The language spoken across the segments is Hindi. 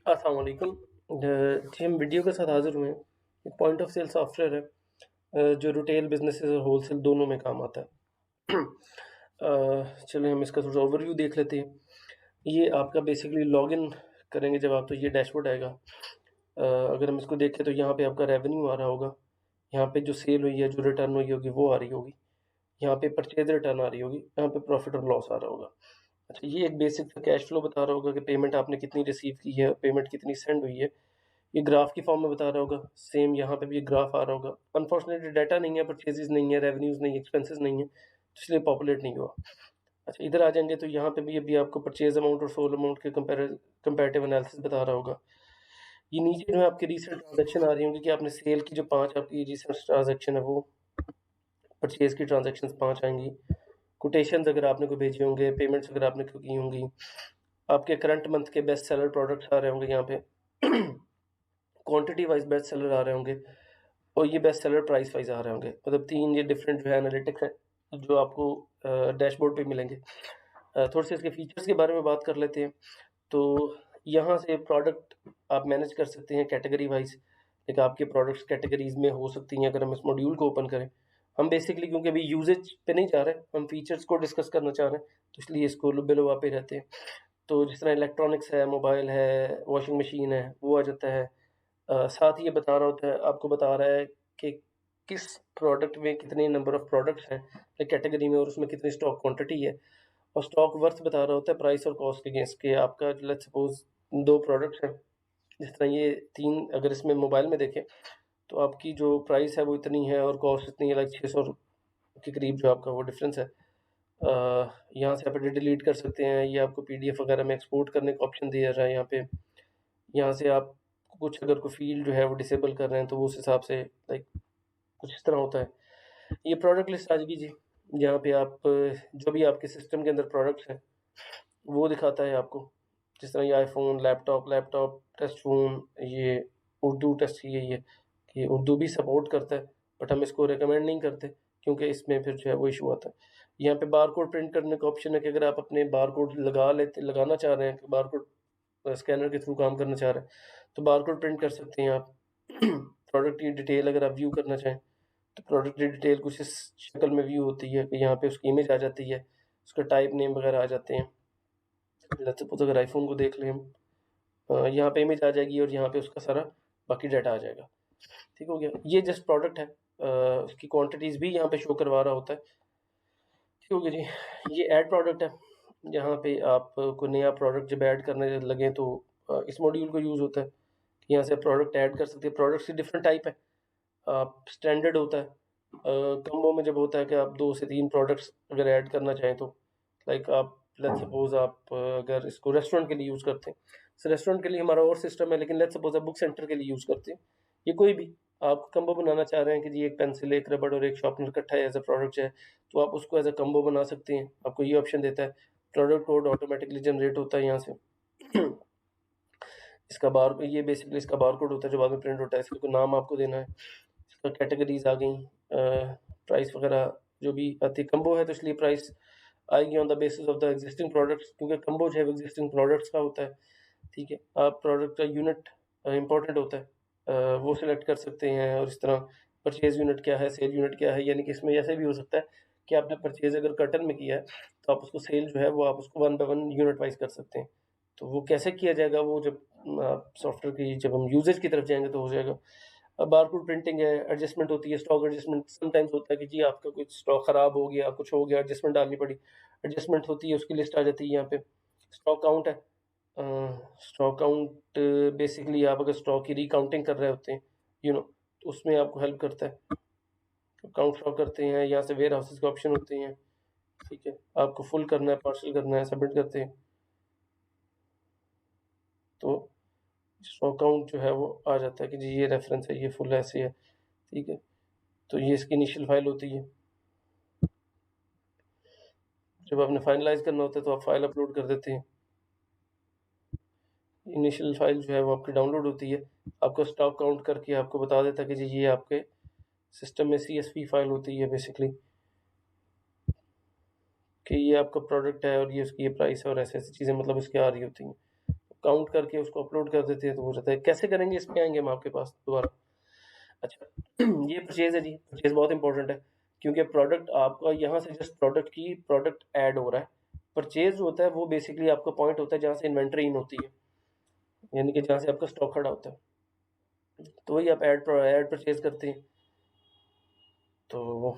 अस्सलाम वालेकुम। जी, हम वीडियो के साथ हाज़िर हुए हैं। एक पॉइंट ऑफ सेल सॉफ्टवेयर है जो रिटेल बिज़नेसेस और होलसेल दोनों में काम आता है। चलिए हम इसका थोड़ा ओवरव्यू देख लेते हैं। ये आपका बेसिकली लॉगिन करेंगे जब आप, तो ये डैशबोर्ड आएगा। अगर हम इसको देखें तो यहाँ पे आपका रेवेन्यू आ रहा होगा। यहाँ पे जो सेल हुई है, जो रिटर्न हुई होगी वो आ रही होगी। यहाँ पे परचेज़ रिटर्न आ रही होगी। यहाँ पे प्रॉफ़िट और लॉस आ रहा होगा। अच्छा, ये एक बेसिक सा कैश फ्लो बता रहा होगा कि पेमेंट आपने कितनी रिसीव की है, पेमेंट कितनी सेंड हुई है। ये ग्राफ की फॉर्म में बता रहा होगा। सेम यहाँ पे भी एक ग्राफ आ रहा होगा। अनफॉर्चुनेटली डाटा नहीं है, परचेज़ेज़ नहीं है, रेवेन्यूज़ नहीं है, एक्सपेंसेस नहीं है, तो इसलिए पॉपुलेट नहीं हुआ। अच्छा, इधर आ जाएँगे तो यहाँ पे भी अभी आपको परचेज़ अमाउंट और सोल्ड अमाउंट के कंपैरेटिव एनालिसिस बता रहा होगा। ये नीचे जो है आपकी रीसेंट ट्रांज़ैक्शन आ रही होंगी कि आपने सेल की जो 5 आपकी रीसेंट ट्रांज़ैक्शन है वो, परचेज़ की ट्रांज़ैक्शंस 5 आएँगी। कोटेशंस अगर आपने कोई भेजे होंगे, पेमेंट्स अगर आपने कोई की होंगी, आपके करंट मंथ के बेस्ट सेलर प्रोडक्ट्स आ रहे होंगे यहाँ पे। क्वांटिटी वाइज़ बेस्ट सेलर आ रहे होंगे और ये बेस्ट सेलर प्राइस वाइज़ आ रहे होंगे। मतलब 3 ये डिफरेंट जो है एनालिटिक्स हैं, जो आपको डैशबोर्ड पे मिलेंगे। थोड़े-से इसके फीचर्स के बारे में बात कर लेते हैं। तो यहाँ से प्रोडक्ट आप मैनेज कर सकते हैं कैटेगरी वाइज़। एक आपके प्रोडक्ट्स कैटेगरीज़ में हो सकती हैं अगर हम इस मॉड्यूल को ओपन करें। हम बेसिकली क्योंकि अभी यूसेज पे नहीं जा रहे, हम फीचर्स को डिस्कस करना चाह रहे हैं, तो इसलिए इसको बेलवा पे रहते हैं। तो जिस तरह इलेक्ट्रॉनिक्स है, मोबाइल है, वॉशिंग मशीन है, वो आ जाता है। साथ ही ये बता रहा होता है, आपको बता रहा है कि किस प्रोडक्ट में कितने नंबर ऑफ प्रोडक्ट्स हैं, एक कैटेगरी में, और उसमें कितनी स्टॉक क्वांटिटी है। और स्टॉक वर्थ बता रहा होता है प्राइस और कॉस्ट के अगेंस्ट, के आपका लेट्स सपोज़ 2 प्रोडक्ट्स हैं। जिस तरह ये 3 अगर इसमें मोबाइल में देखें, तो आपकी जो प्राइस है वो इतनी है और कॉस्ट इतनी है, लाइक 600 के करीब जो आपका वो डिफ़रेंस है। यहाँ से आप डिलीट कर सकते हैं, ये आपको पीडीएफ वगैरह में एक्सपोर्ट करने का ऑप्शन दिया जा रहा है यहाँ पे। यहाँ से आप कुछ अगर कोई फ़ील्ड जो है वो डिसेबल कर रहे हैं, तो वो उस हिसाब से लाइक कुछ इस तरह होता है। ये प्रोडक्ट लिस्ट आ जाएगी जी, जहाँ पे आप जो भी आपके सिस्टम के अंदर प्रोडक्ट्स हैं, वो दिखाता है आपको। जिस तरह ये आईफ़ोन, लैपटॉप, टच फ़ोन, ये उर्दू टच, ये कि उर्दू भी सपोर्ट करता है, बट हम इसको रिकमेंड नहीं करते क्योंकि इसमें फिर जो है वो इश्यू आता है। यहाँ पे बारकोड प्रिंट करने का ऑप्शन है कि अगर आप अपने बारकोड लगाना चाह रहे हैं, कि बारकोड स्कैनर के थ्रू काम करना चाह रहे हैं, तो बारकोड प्रिंट कर सकते हैं आप। प्रोडक्ट की डिटेल अगर आप व्यू करना चाहें, तो प्रोडक्ट की डिटेल कुछ इस शक्ल में व्यू होती है कि यहाँ पे उसकी इमेज आ जाती है, उसका टाइप नेम वगैरह आ जाते हैं। लेट्स सपोज़ अगर आईफ़ोन को देख लें हम, यहाँ पे इमेज आ जाएगी और यहाँ पे उसका सारा बाकी डाटा आ जाएगा। ठीक हो गया? ये जस्ट प्रोडक्ट है। उसकी क्वांटिटीज़ भी यहाँ पे शो करवा रहा होता है। ठीक हो गया जी। ये ऐड प्रोडक्ट है। यहाँ पे आप कोई नया प्रोडक्ट जब ऐड करने लगे तो इस मॉड्यूल को यूज़ होता है। यहाँ से प्रोडक्ट ऐड कर सकते हैं। प्रोडक्ट्स की डिफरेंट टाइप है। स्टैंडर्ड होता है। कॉम्बो में जब होता है कि आप 2 से 3 प्रोडक्ट्स अगर ऐड करना चाहें तो, लाइक आप लेट्स सपोज़ आप अगर इसको रेस्टोरेंट के लिए यूज़ करते हैं। रेस्टोरेंट के लिए हमारा और सिस्टम है, लेकिन लेट्स सपोज़ आप बुक सेंटर के लिए यूज़ करते हैं। ये कोई भी आप कॉम्बो बनाना चाह रहे हैं कि जी एक पेंसिल, एक रबड़ और एक शार्पनर इकट्ठा एज़ अ प्रोडक्ट है, तो आप उसको एज़ अ कॉम्बो बना सकते हैं। आपको ये ऑप्शन देता है। प्रोडक्ट कोड ऑटोमैटिकली जनरेट होता है यहाँ से। इसका बार ये बेसिकली इसका बारकोड होता है जो बाद में प्रिंट होता है। इसका कोई नाम आपको देना है। इसका कैटेगरीज़ आ गई, प्राइस वगैरह जो भी आती है। कम्बो है तो इसलिए प्राइस आएगी on the basis of the existing products, क्योंकि कम्बो जो है वो एक्जिस्टिंग प्रोडक्ट्स का होता है। ठीक है? आप प्रोडक्ट का यूनिट इम्पोर्टेंट होता है, वो सिलेक्ट कर सकते हैं। और इस तरह परचेज़ यूनिट क्या है, सेल यूनिट क्या है, यानी कि इसमें ऐसे भी हो सकता है कि आपने परचेज़ अगर कर्टन में किया है, तो आप उसको सेल जो है वो आप उसको 1 बाय 1 यूनिट वाइज़ कर सकते हैं। तो वो कैसे किया जाएगा, वो जब सॉफ्टवेयर की जब हम यूसेज की तरफ जाएँगे तो हो जाएगा। बारकोड प्रिंटिंग है, एडजस्टमेंट होती है, स्टॉक एडजस्टमेंट समटाइम्स होता है कि जी आपका कुछ स्टॉक खराब हो गया, कुछ हो गया, एडजस्टमेंट डालनी पड़ी। एडजस्टमेंट होती है, उसकी लिस्ट आ जाती है यहाँ पे। स्टॉक काउंट है। स्टॉक काउंट बेसिकली आप अगर स्टॉक की रिकाउंटिंग कर रहे होते हैं, तो उसमें आपको हेल्प करता है। काउंट स्टॉक करते हैं, यहाँ से वेयर हाउसेज़ के ऑप्शन होते हैं। ठीक है? आपको फुल करना है, पार्शियल करना है, सबमिट करते हैं। तो स्टॉक काउंट जो है वो आ जाता है कि जी ये रेफ़रेंस है, ये फुल ऐसे है। ठीक है? तो ये इसकी इनिशियल फाइल होती है। जब आपने फाइनलाइज़ करना होता है तो आप फाइल अपलोड कर देते हैं। इनिशियल फाइल जो है वो आपकी डाउनलोड होती है। आपका स्टॉक काउंट करके आपको बता देता है कि जी ये आपके सिस्टम में सीएसवी फाइल होती है बेसिकली, कि ये आपका प्रोडक्ट है और ये उसकी ये प्राइस है और ऐसी-ऐसी चीज़ें मतलब उसकी आ रही होती हैं। काउंट करके उसको अपलोड कर देते हैं तो हो जाता है। कैसे करेंगे इस पे आएँगे हम आपके पास दोबारा। अच्छा ये परचेज़ है जी, परचेज़ बहुत इम्पोर्टेंट है क्योंकि प्रोडक्ट आपका यहाँ से जस्ट प्रोडक्ट ऐड हो रहा है। परचेज़ जो होता है वो बेसिकली आपका पॉइंट होता है जहाँ से इन्वेंटरी इन होती है, यानी कि जहाँ से आपका स्टॉक खड़ा होता है। तो वही आप ऐड परचेज़ करते हैं। तो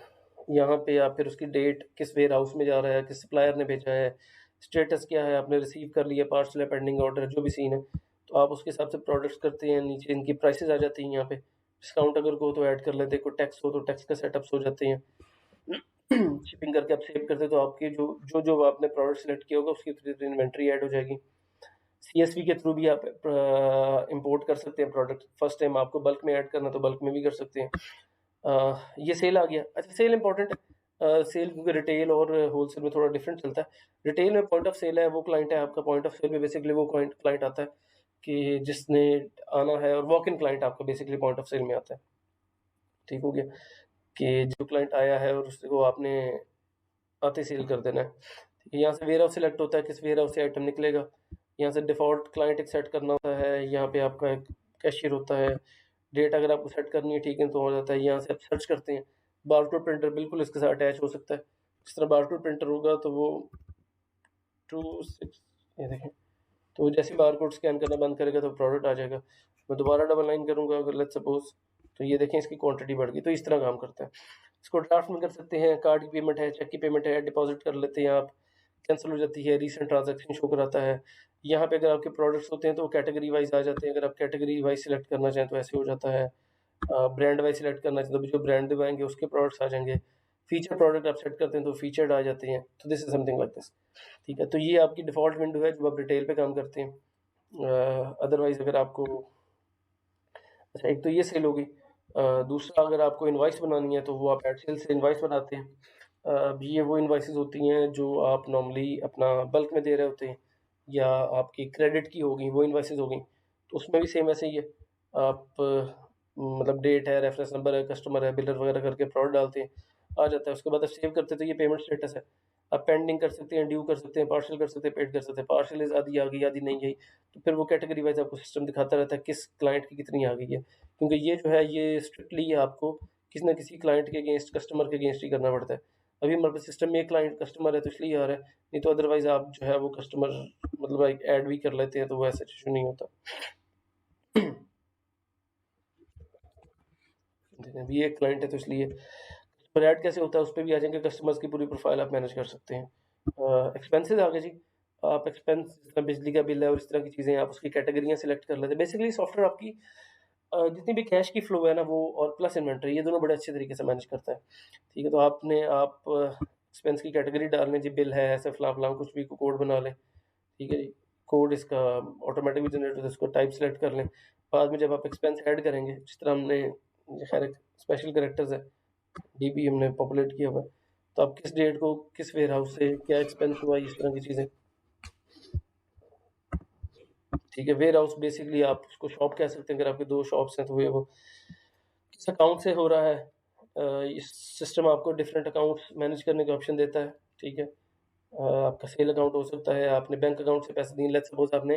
यहाँ पे आप फिर उसकी डेट, किस वेयरहाउस में जा रहा है, किस सप्लायर ने भेजा है, स्टेटस क्या है, आपने रिसीव कर लिया पार्सल या पेंडिंग ऑर्डर है, जो भी सीन है, तो आप उसके हिसाब से प्रोडक्ट्स करते हैं। नीचे इनकी प्राइसेज़ आ जाती हैं यहाँ पे। डिस्काउंट अगर हो तो ऐड कर लेते हैं, कोई टैक्स हो तो टैक्स का सेटअप्स हो जाते हैं। शिपिंग करके आप सेव करते हैं तो आपके जो आपने प्रोडक्ट सेलेक्ट किया होगा उसकी इन्वेंटरी ऐड हो जाएगी। सीएसवी के थ्रू भी आप इंपोर्ट कर सकते हैं प्रोडक्ट। फर्स्ट टाइम आपको बल्क में ऐड करना तो बल्क में भी कर सकते हैं। ये सेल आ गया। अच्छा सेल इम्पोर्टेंट है। सेल क्योंकि रिटेल और होलसेल में थोड़ा डिफरेंट चलता है। रिटेल में पॉइंट ऑफ सेल है, वो क्लाइंट है आपका। पॉइंट ऑफ सेल में बेसिकली वो क्लाइंट आता है कि जिसने आना है, और वॉक इन क्लाइंट आपका बेसिकली पॉइंट ऑफ सेल में आता है। ठीक हो गया कि जो क्लाइंट आया है और उसको आपने आते सेल कर देना है। ठीक है, यहाँ से वेयर हाउस सिलेक्ट होता है, किस वेयर हाउस से आइटम निकलेगा। यहाँ से डिफ़ॉल्ट क्लाइंट एक सेट करना होता है। यहाँ पे आपका एक कैशियर होता है। डेट अगर आपको सेट करनी है ठीक है तो हो जाता है। यहाँ से आप सर्च करते हैं। बारकोड प्रिंटर बिल्कुल इसके साथ अटैच हो सकता है। जिस तरह बारकोड प्रिंटर होगा तो वो 26 ये देखें, तो जैसे ही बारकोड स्कैन करना बंद करेगा तो प्रोडक्ट आ जाएगा। मैं दोबारा डबल लाइन करूँगा अगर लेट्स सपोज़, तो ये देखें इसकी क्वांटिटी बढ़ गई। तो इस तरह काम करता है। इसको ड्राफ्ट में कर सकते हैं, कार्ड की पेमेंट है, चेक की पेमेंट है, डिपॉज़िट कर लेते हैं आप, कैंसल हो जाती है, रीसेंट ट्रांज़ैक्शन शो कराता है। यहाँ पे अगर आपके प्रोडक्ट्स होते हैं तो वो कैटेगरी वाइज़ आ जाते हैं। अगर आप कैटेगरी वाइज़ सिलेक्ट करना चाहें तो ऐसे हो जाता है। ब्रांड वाइज़ सिलेक्ट करना चाहें तो जो ब्रांड दिखाएँगे उसके प्रोडक्ट्स आ जाएँगे। फीचर प्रोडक्ट आप सेट करते हैं तो फीचर्ड आ जाते हैं। तो this is something like this. ठीक है, तो ये आपकी डिफ़ॉल्ट विंडो है जब आप रिटेल पे काम करते हैं। अदरवाइज़ अगर आपको, अच्छा एक तो ये सेल हो गई। दूसरा अगर आपको इनवॉइस बनानी है तो वो आप एड सेल से इनवॉइस बनाते हैं। ये वो इनवॉइसेस होती हैं जो आप नॉर्मली अपना बल्क में दे रहे होते हैं या आपकी क्रेडिट की होगी वो इनवॉइसेस हो गई। तो उसमें भी सेम ऐसे ही है। आप मतलब डेट है, रेफरेंस नंबर है, कस्टमर है, बिलर वगैरह करके प्रोडक्ट डालते हैं, आ जाता है। उसके बाद आप सेव करते हैं तो ये पेमेंट स्टेटस है। आप पेंडिंग कर सकते हैं, ड्यू कर सकते हैं, पार्शियल कर सकते हैं, पेड कर सकते हैं। पार्शियल इज़ आधी आ गई, आधी नहीं गई, तो फिर वो कैटेगरी वाइज़ आपको सिस्टम दिखाता रहता है किस क्लाइंट की कितनी आ गई है। क्योंकि ये जो है ये स्ट्रिक्टली आपको किसी न किसी क्लाइंट के अगेंस्ट, कस्टमर के अगेंस्ट ही करना पड़ता है। अभी हमारे पास सिस्टम में एक क्लाइंट कस्टमर है तो इसलिए आ रहा है, नहीं तो अदरवाइज़ आप जो है वो कस्टमर मतलब एक ऐड भी कर लेते हैं तो वो ऐसा इश्यू नहीं होता। अभी एक क्लाइंट है तो इसलिए। पर ऐड कैसे होता है उस पे भी आ जाएँगे, कस्टमर्स की पूरी प्रोफ़ाइल आप मैनेज कर सकते हैं। एक्सपेंसेस आ गए जी। आप एक्सपेंस जिस तरह बिजली का बिल है और इस तरह की चीज़ें आप उसकी कैटेगरियाँ सिलेक्ट कर लेते हैं। बेसिकली सॉफ्टवेयर आपकी जितनी भी कैश की फ्लो है ना वो और प्लस इन्वेंटरी ये दोनों बड़े अच्छे तरीके से मैनेज करता है। ठीक है, तो आप एक्सपेंस की कैटेगरी डाल लें जी, बिल है ऐसे फलाँ-फलाँ कुछ भी कोड बना लें। ठीक है जी। कोड इसका ऑटोमेटिकली जनरेट होता है, इसको टाइप सेलेक्ट कर लें। बाद में जब आप एक्सपेंस ऐड करेंगे, जिस तरह हमने ये खैर एक स्पेशल कैरेक्टर्स है, डीबी हमने पॉपुलेट किया हुआ है। तो आप किस डेट को किस वेयरहाउस से क्या एक्सपेंस हुआ इस तरह की चीज़ें। ठीक है, वेयरहाउस बेसिकली आप उसको शॉप कह सकते हैं। अगर आपके 2 शॉप्स हैं तो वो किस अकाउंट से हो रहा है। इस सिस्टम आपको डिफरेंट अकाउंट्स मैनेज करने का ऑप्शन देता है। ठीक है। आपका सेल अकाउंट हो सकता है, आपने बैंक अकाउंट से पैसे दिए, लेट्स सपोज़ आपने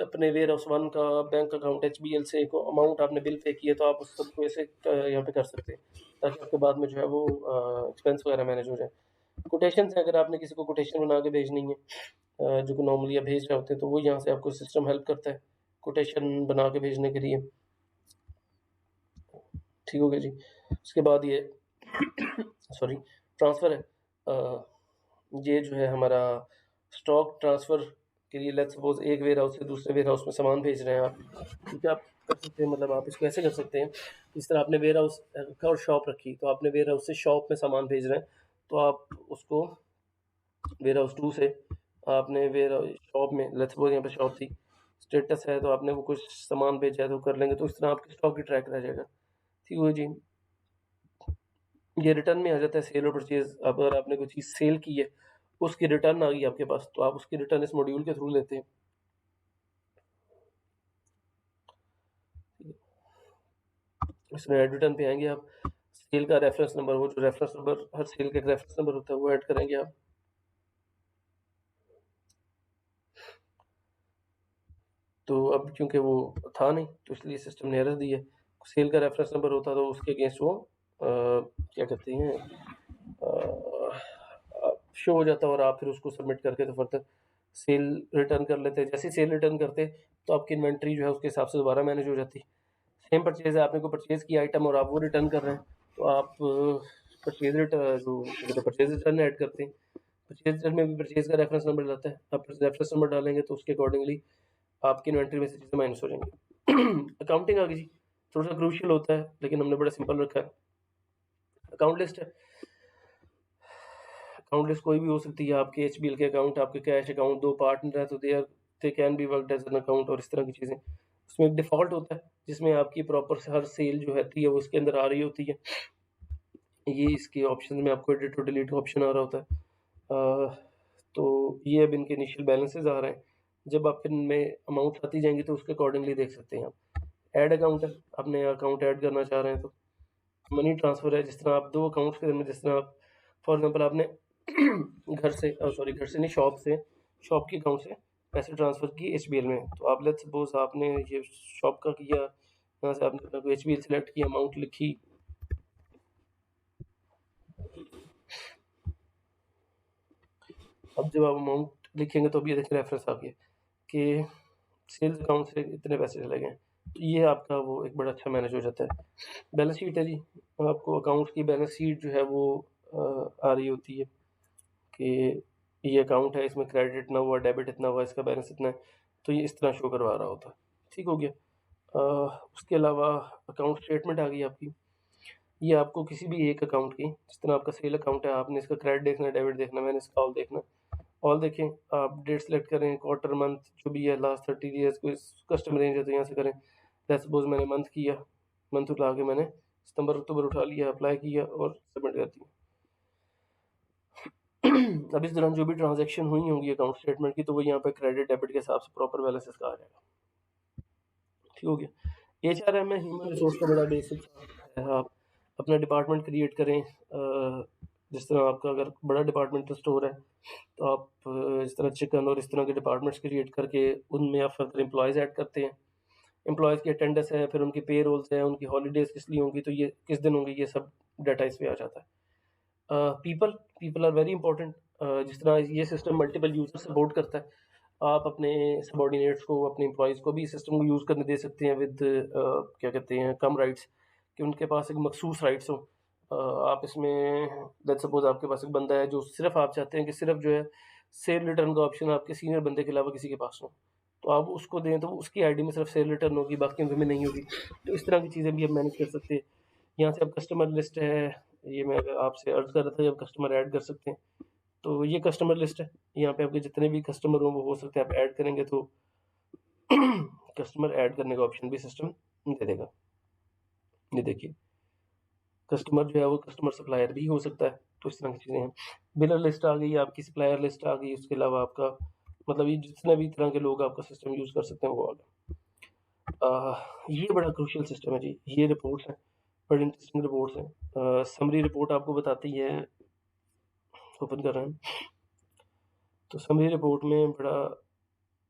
अपने वेयर हाउस वन का बैंक अकाउंट एचबीएल से को अमाउंट आपने बिल पे किया तो आप उस सबको ऐसे यहाँ पे कर सकते हैं ताकि आपके बाद में जो है वो एक्सपेंस वगैरह मैनेज हो जाए। कोटेशन है, अगर आपने किसी को कोटेशन बना के भेजनी है, जो कि नॉर्मली आप भेज रहे होते हैं तो वो यहाँ से आपको सिस्टम हेल्प करता है कोटेशन बना के भेजने के लिए। ठीक हो गया जी। उसके बाद ये सॉरी ट्रांसफ़र है। ये जो है हमारा स्टॉक ट्रांसफ़र के लिए, लेट्स सपोज़ एक वेयर हाउस से दूसरे वेयर हाउस में सामान भेज रहे हैं आप। ठीक है, आप कर सकते हैं, मतलब आप इसको ऐसे कर सकते हैं, इस तरह आपने वेयर हाउस रखा और शॉप रखी, तो आपने वेयर हाउस से शॉप में सामान भेज रहे हैं, तो आप उसको वेयर हाउस 2 से आपने वेयर हाउस शॉप में, लेट्स सपोज़ यहाँ पे शॉप थी, स्टेटस है तो आपने वो कुछ सामान भेजा है तो कर लेंगे, तो इस तरह आपके स्टॉक की ट्रैक रह जाएगा। ठीक हुआ जी। ये रिटर्न में आ जाता है सेल और परचेज़। अब अगर आपने कोई चीज़ सेल की है, उसकी रिटर्न आ गई आपके पास, तो आप उसकी रिटर्न इस मॉड्यूल के थ्रू लेते हैं। इसमें ऐड रिटर्न पे आएँगे आप, सेल का रेफ़रेंस नंबर, वो जो रेफ़रेंस नंबर हर सेल का एक रेफ़रेंस नंबर होता है, वो ऐड करेंगे आप। तो अब क्योंकि वो था नहीं तो इसलिए सिस्टम ने एरर दी है। सेल का रेफरेंस नंबर होता तो उसके अगेंस्ट वो क्या कहते हैं शो हो जाता और आप फिर उसको सबमिट करके तो फर्दर सेल रिटर्न कर लेते। जैसे ही सेल रिटर्न करते तो आपकी इन्वेंट्री जो है उसके हिसाब से दोबारा मैनेज हो जाती। सेम परचेज़ है, आपने कोई परचेज़ किया आइटम और आप वो रिटर्न कर रहे हैं, तो आप परचेज़ रिटर्न ऐड करते हैं। परचेज़ रिटर्न में भी परचेज़ का रेफरेंस नंबर रहता है। आप रेफरेंस नंबर डालेंगे तो उसके अकॉर्डिंगली आपकी इन्वेंटरी में से चीज़ें माइनस हो जाएँगी। अकाउंटिंग आ गई जी, थोड़ा-सा क्रूशियल होता है, लेकिन हमने बड़ा सिंपल रखा है। अकाउंट लिस्ट है। अकाउंट लिस्ट कोई भी हो सकती है, आपके एचबीएल के अकाउंट, आपके कैश अकाउंट, 2 पार्टनर है तो they can be worked as an account और इस तरह की चीज़ें। उसमें एक डिफ़ॉल्ट होता है, जिसमें आपकी प्रॉपर हर सेल जो रहती है वो उसके अंदर आ रही होती है। ये इसके ऑप्शन में आपको एडिट और डिलीट का ऑप्शन आ रहा होता है। तो ये अब इनके इनिशियल बैलेंसेस आ रहे हैं। जब आप इनमें अमाउंट आती जाएँगी तो उसके अकॉर्डिंगली देख सकते हैं आप। ऐड अकाउंट है, आपने अकाउंट ऐड करना चाह रहे हैं तो। मनी ट्रांसफ़र है, जिस तरह आप 2 अकाउंट्स के में जिस तरह आप फॉर एग्ज़ाम्पल आपने घर से नहीं शॉप के अकाउंट से पैसे ट्रांसफ़र किए एचबीएल में। तो आप लेट्स सपोज़ आपने ये शॉप का किया, यहाँ से आपने अपना कोई एचबीएल सेलेक्ट किया, अमाउंट लिखी। अब जब आप अमाउंट लिखेंगे तो अब ये देखिए रेफ़रेंस आ गया कि सेल्स अकाउंट से इतने पैसे चले गए। तो ये आपका वो एक बड़ा अच्छा मैनेज हो जाता है। बैलेंस शीट है जी, आपको अकाउंट की बैलेंस शीट जो है वो आ रही होती है कि ये अकाउंट है, इसमें क्रेडिट इतना हुआ, डेबिट इतना हुआ, इसका बैलेंस इतना है, तो ये इस तरह शो करवा रहा होता है। ठीक हो गया। उसके अलावा अकाउंट स्टेटमेंट आ गई आपकी। ये आपको किसी भी एक अकाउंट की, जिस तरह आपका सेल अकाउंट है, आपने इसका क्रेडिट देखना है, डेबिट देखना है, मैंने इसका ऑल देखना है। ऑल देखें, आप डेट सेलेक्ट करें, क्वार्टर, मंथ जो भी है, लास्ट 30 डेज़ कोई कस्टम रेंज है तो यहाँ से करें। लेट्स सपोज़ मैंने मंथ किया, मंथ उठा के मैंने सितंबर, अक्टूबर उठा लिया, अप्लाई किया और सबमिट कर दिया। अब इस दौरान जो भी ट्रांज़ैक्शन हुई होंगी अकाउंट स्टेटमेंट की, तो वो यहाँ पे क्रेडिट, डेबिट के हिसाब से प्रॉपर बैलेंस इसका आ जाएगा। ठीक हो गया। एचआरएम में ह्यूमन रिसोर्स का बड़ा बेसिक है। आप अपना डिपार्टमेंट क्रिएट करें। जिस तरह आपका अगर बड़ा डिपार्टमेंटल स्टोर है, तो आप इस तरह चिकन और इस तरह के डिपार्टमेंट्स क्रिएट करके उनमें आप फर्दर एम्प्लॉइज़ ऐड करते हैं। एम्प्लॉइज़ की अटेंडेंस है, फिर उनकी पेरोल्स है, उनकी हॉलिडेज़ किस लिए होंगी, तो ये किस दिन होंगी, ये सब डाटा इसमें आ जाता है। People people are very important. जिस तरह ये सिस्टम मल्टीपल यूज़र सपोर्ट करता है, आप अपने सबॉर्डिनेट्स को, अपने एम्प्लॉइज़ को भी इस सिस्टम को यूज़ करने दे सकते हैं विद क्या कहते हैं, कम राइट्स, कि उनके पास एक मखसूस राइट्स हों। आप इसमें लेट्स सपोज़ आपके पास एक बंदा है जो सिर्फ़ आप चाहते हैं कि सिर्फ़ जो है सेल रिटर्न का ऑप्शन आपके सीनियर बंदे के अलावा किसी के पास हो। तो आप उसको दें तो उसकी आईडी में सिर्फ़ सेल रिटर्न होगी, बाकियों में नहीं होगी। तो इस तरह की चीज़ें भी आप मैनेज कर सकते हैं। यहाँ से अब कस्टमर लिस्ट है, ये मैं आपसे अर्ज़ कर रहा था जब कस्टमर ऐड कर सकते हैं। तो ये कस्टमर लिस्ट है, यहाँ पे आपके जितने भी कस्टमर हों वो हो सकते हैं, आप ऐड करेंगे तो कस्टमर ऐड करने का ऑप्शन भी सिस्टम दे देगा। ये देखिए, कस्टमर जो है वो कस्टमर सप्लायर भी हो सकता है, तो इस तरह की चीज़ें हैं। बिलर लिस्ट आ गई, आपकी सप्लायर लिस्ट आ गई, उसके अलावा आपका मतलब ये जितने भी तरह के लोग आपका सिस्टम यूज़ कर सकते हैं वो आ गया। ये बड़ा क्रूशियल सिस्टम है जी, ये रिपोर्ट्स हैं, बड़ी इंटरेस्टिंग रिपोर्ट्स हैं। समरी रिपोर्ट आपको बताती है, ओपन कर रहे हैं, तो समरी रिपोर्ट में बड़ा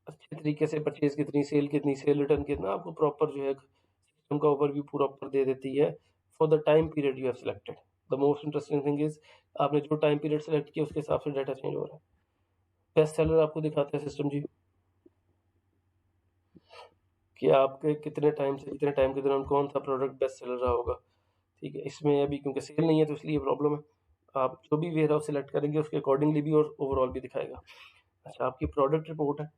अच्छे तरीके से परचेज़ कितनी, सेल रिटर्न कितना, आपको प्रॉपर जो है सिस्टम का ओवरव्यू पूरा ऊपर दे देती है for the time period you have selected. The most interesting thing is आपने जो टाइम पीरियड सेलेक्ट किया उसके हिसाब से डाटा चेंज हो रहा है। बेस्ट सेलर आपको दिखाता है सिस्टम जी, कि आपके कितने टाइम से कितने टाइम के दौरान कौन-सा प्रोडक्ट बेस्ट सेलर रहा होगा। ठीक है, इसमें अभी क्योंकि सेल नहीं है तो इसलिए प्रॉब्लम है। आप जो भी वेयरहाउस सेलेक्ट करेंगे उसके अकॉर्डिंगली भी और ओवरऑल भी दिखाएगा। अच्छा, आपकी प्रोडक्ट रिपोर्ट है,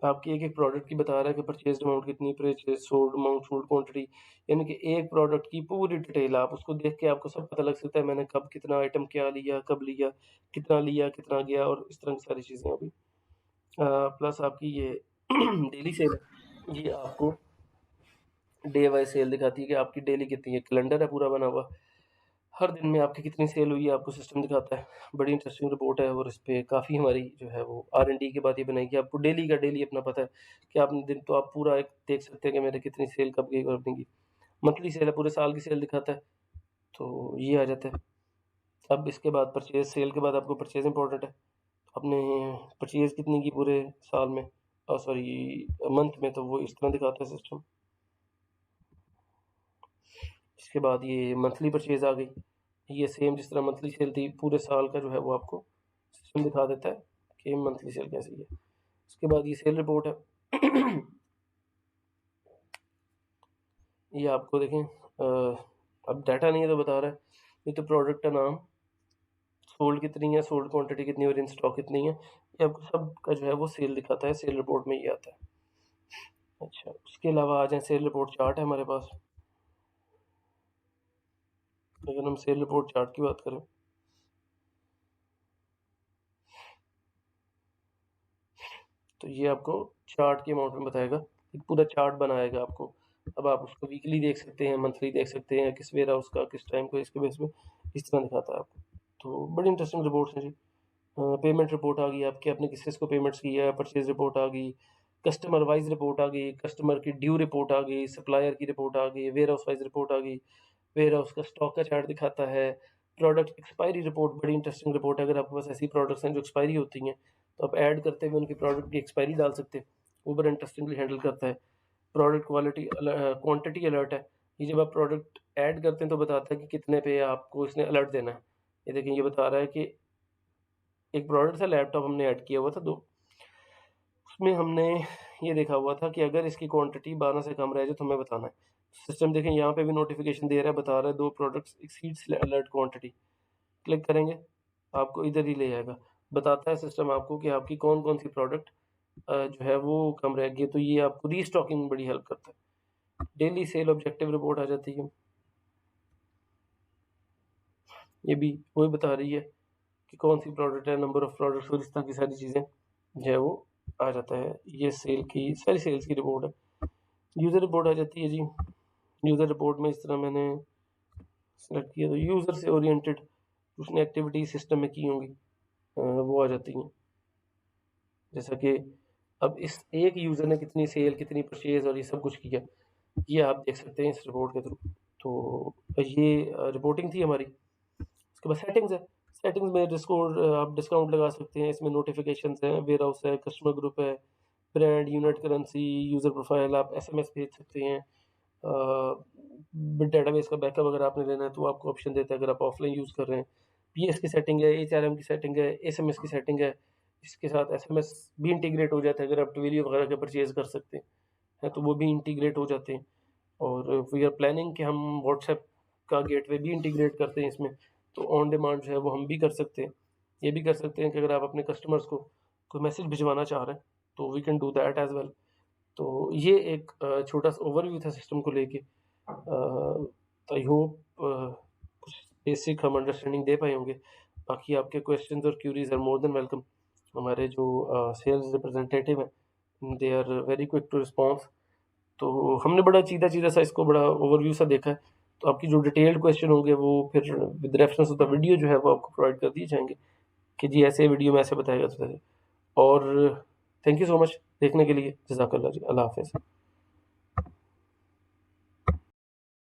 आपकी एक-एक प्रोडक्ट की बता रहा है कि परचेज़्ड अमाउंट कितनी, purchase sold amount, sold quantity, यानी कि एक प्रोडक्ट की पूरी डिटेल आप उसको देख के आपको सब पता लग सकता है मैंने कब कितना आइटम क्या लिया, कब लिया, कितना गया और इस तरह की सारी चीज़ें अभी। प्लस आपकी ये डेली सेल है, ये आपको डे वाइज़ सेल दिखाती है कि आपकी डेली कितनी है, कैलेंडर है पूरा बना हुआ। हर दिन में आपकी कितनी सेल हुई है आपको सिस्टम दिखाता है। बड़ी इंटरेस्टिंग रिपोर्ट है और इसपे काफ़ी हमारी जो है वो R&D के बाद ये बनाई कि आपको डेली का डेली अपना पता है कि आपने दिन तो आप पूरा एक देख सकते हैं कि मेरे कितनी सेल कब गई कब नहीं गई। मंथली सेल है, पूरे साल की सेल दिखाता है, तो ये आ जाता है। अब इसके बाद परचेज़ सेल के बाद आपको परचेज़ इम्पोर्टेंट है। आपने परचेज़ कितनी की पूरे साल में, सॉरी मंथ में, तो वो इस तरह दिखाता है सिस्टम। इसके बाद ये मंथली परचेज़ आ गई। ये सेम जिस तरह मंथली सेल थी, पूरे साल का जो है वो आपको सिस्टम दिखा देता है कि मंथली सेल कैसी है। उसके बाद ये सेल रिपोर्ट है। ये आपको देखें, अब डाटा नहीं है तो बता रहा है। ये तो प्रोडक्ट का नाम, सोल्ड कितनी है, सोल्ड क्वांटिटी कितनी है और इन स्टॉक कितनी है, ये आपको सब का जो है वो सेल दिखाता है। सेल रिपोर्ट में ये आता है। अच्छा, उसके अलावा आ जाए, सेल रिपोर्ट चार्ट है हमारे पास। अगर हम सेल रिपोर्ट चार्ट की बात करें, तो ये आपको चार्ट के अमाउंट में बताएगा, एक पूरा चार्ट बनाएगा आपको। अब आप उसको वीकली देख सकते हैं, मंथली देख सकते हैं, किस वेयर हाउस का किस टाइम को, इसके बेस में इस तरह दिखाता है आपको। तो बड़ी इंटरेस्टिंग रिपोर्ट्स हैं जी। पेमेंट रिपोर्ट आ गई आपकी, आपने किस किस को पेमेंट्स किया है, परचेज रिपोर्ट आ गई, कस्टमर वाइज रिपोर्ट आ गई, कस्टमर की ड्यू रिपोर्ट आ गई, सप्लायर की रिपोर्ट आ गई, वेयर हाउस वाइज रिपोर्ट आ गई, वेयर हाउस का स्टॉक का चार्ट दिखाता है। प्रोडक्ट एक्सपायरी रिपोर्ट बड़ी इंटरेस्टिंग रिपोर्ट है। अगर आपके पास ऐसी प्रोडक्ट्स हैं जो एक्सपायरी होती हैं, तो आप ऐड करते हुए उनकी प्रोडक्ट की एक्सपायरी डाल सकते हैं। वो बड़ा इंटरेस्टिंगली हैंडल करता है। प्रोडक्ट क्वालिटी क्वांटिटी अलर्ट है। ये जब आप प्रोडक्ट ऐड करते हैं तो बताता है कि कितने पे आपको इसने अलर्ट देना है। ये देखें, ये बता रहा है कि एक प्रोडक्ट था, लैपटॉप हमने ऐड किया हुआ था 2, उसमें हमने ये देखा हुआ था कि अगर इसकी क्वांटिटी 12 से कम रह जाए तो हमें बताना है। सिस्टम देखें, यहाँ पे भी नोटिफिकेशन दे रहा है, बता रहा है 2 products exceeds alert quantity. Click करेंगे, आपको इधर ही ले जाएगा। बताता है सिस्टम आपको कि आपकी कौन-कौन सी प्रोडक्ट जो है वो कम रह गई है, तो ये आपको रीस्टॉकिंग में बड़ी हेल्प करता है। डेली सेल ऑब्जेक्टिव रिपोर्ट आ जाती है। ये भी वही बता रही है कि कौन सी प्रोडक्ट है, नंबर ऑफ प्रोडक्ट्स और इस तरह की सारी चीज़ें जो है वो आ जाता है। ये सेल की सारी सेल्स की रिपोर्ट है। यूज़र रिपोर्ट आ जाती है जी। यूज़र रिपोर्ट में इस तरह मैंने सेलेक्ट किया, तो यूज़र से ओरिएंटेड उसने एक्टिविटी सिस्टम में की होंगी, वो आ जाती हैं। जैसा कि अब इस एक यूज़र ने कितनी सेल, कितनी परचेज़ और ये सब कुछ किया, ये आप देख सकते हैं इस रिपोर्ट के थ्रू। तो ये रिपोर्टिंग थी हमारी। उसके बाद सेटिंग्स है। सेटिंग्स में आप डिस्काउंट लगा सकते हैं, इसमें नोटिफिकेशंस हैं, वेयर हाउस है, कस्टमर ग्रुप है, brand, unit currency, user profile, आप एसएमएस भेज सकते हैं। डेटाबेस का बैकअप अगर आपने लेना है तो आपको ऑप्शन देता है, अगर आप ऑफलाइन यूज़ कर रहे हैं। पीएस की सेटिंग है, एचआरएम की सेटिंग है, एसएमएस की सेटिंग है। इसके साथ एसएमएस भी इंटीग्रेट हो जाता है, अगर आप ट्विलियो वगैरह का परचेज़ कर सकते हैं तो वो भी इंटीग्रेट हो जाते हैं। और वी आर प्लानिंग कि हम व्हाट्सएप का गेटवे भी इंटीग्रेट करते हैं इसमें, तो ऑन डिमांड जो है वो हम भी कर सकते हैं। ये भी कर सकते हैं कि अगर आप अपने कस्टमर्स को कोई मैसेज भिजवाना चाह रहे हैं तो we can do that as well. तो ये एक छोटा-सा ओवरव्यू था सिस्टम को लेके। आई होप कुछ बेसिक हम अंडरस्टैंडिंग दे पाए होंगे। बाकी आपके क्वेश्चंस और queries are more than welcome. हमारे जो सेल्स रिप्रेजेंटेटिव हैं, they are very quick to response. तो हमने बड़ा सीधा-सीधा सा इसको बड़ा ओवरव्यू सा देखा है। तो आपकी जो डिटेल्ड क्वेश्चन होंगे वो फिर with reference to the video जो है वो आपको प्रोवाइड कर दिए जाएँगे कि जी ऐसे वीडियो में ऐसे बताएगा तो। और थैंक यू सो मच देखने के लिए। जज़ाकल्लाह जी। अल्लाह हाफ़िज़।